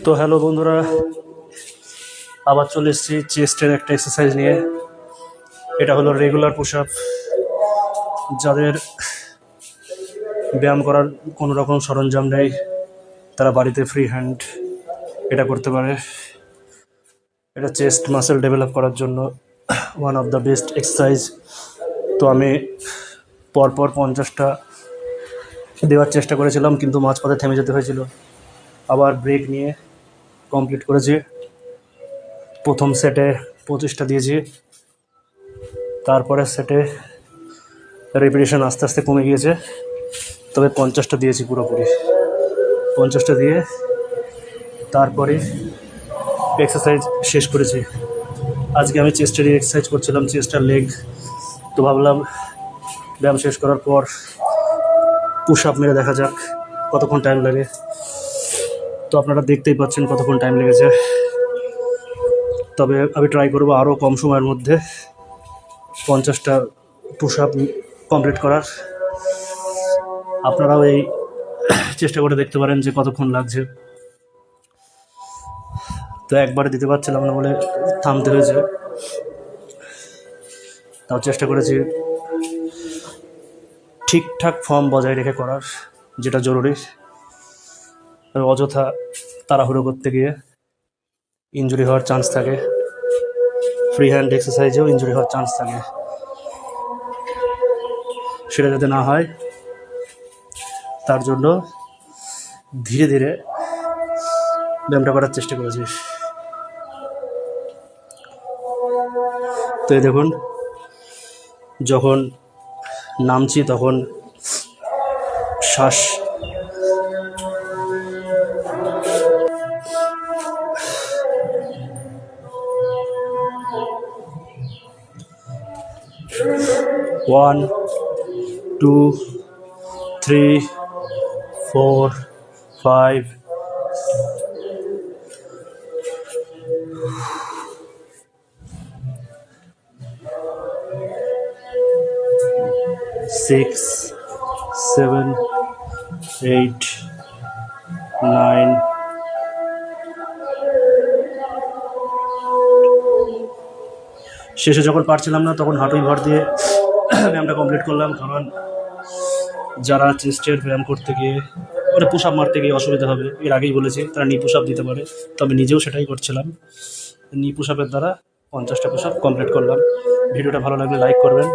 তো হ্যালো বন্ধুরা, আবার চলে এসেছি চেস্টের একটা এক্সারসাইজ নিয়ে। এটা হলো রেগুলার পুশ আপ। যাদের ব্যায়াম করার কোনো রকম সরঞ্জাম নেই তারা বাড়িতে ফ্রি হ্যান্ড এটা করতে পারে। এটা চেস্ট মাসেল ডেভেলপ করার জন্য one of the best exercise. তো আমি পরপর 50টা দেওয়ার চেষ্টা করেছিলাম, কিন্তু মাঝপথে থেমে যেতে হয়েছিল। আবার ব্রেক নিয়ে কমপ্লিট করেছি। প্রথম সেটে 25টা দিয়েছি, তারপরে সেটে রেপিটেশন আস্তে আস্তে কমে গিয়েছে, তবে 50টা দিয়েছি পুরোপুরি। 50টা দিয়ে তারপরে এক্সারসাইজ শেষ করেছি। আজকে আমি চেস্টেরই এক্সারসাইজ করছিলাম, চেস্টার লেগ। তো ভাবলাম ব্যায়াম শেষ করার পর পুশ আপ মেরে দেখা যাক কতক্ষণ টাইম লাগে। তো আপনারা দেখতেই পাচ্ছেন কতক্ষণ টাইম লেগেছে। তবে আমি ট্রাই করবো আরও কম সময়ের মধ্যে 50টা পুশ আপ কমপ্লিট করার। আপনারাও এই চেষ্টা করে দেখতে পারেন যে কতক্ষণ লাগছে। তো একবারে দিতে পারছিলাম না বলে থামতে হয়েছে, তাও চেষ্টা করেছি ঠিকঠাক ফর্ম বজায় রেখে করার, যেটা জরুরি। অযথা তাড়াহুড়ো করতে গিয়ে ইনজুরি হওয়ার চান্স থাকে। ফ্রি হ্যান্ড এক্সারসাইজেও ইনজুরি হওয়ার চান্স থাকে, সেটা যাতে না হয় তার জন্য ধীরে ধীরে ব্যায়ামটা করার চেষ্টা করেছি। তো এই দেখুন, যখন নামছি তখন শ্বাস ওয়ান 2 3 4 5 6 7 8 9 শেষে যখন পারছিলাম না তখন হাঁটুই ভর দিয়ে ব্যায়ামটা কমপ্লিট করলাম। কারণ যারা চেস্টের ব্যায়াম করতে গিয়ে মানে পুশ আপ মারতে গিয়ে অসুবিধা হবে, এর আগেই বলেছি, তারা নি পুশ আপ দিতে পারে। তবে নিজেও সেটাই করছিলাম। নি পুশ আপের দ্বারা 50টা পুশ আপ কমপ্লিট করলাম। ভিডিওটা ভালো লাগলে লাইক করবেন।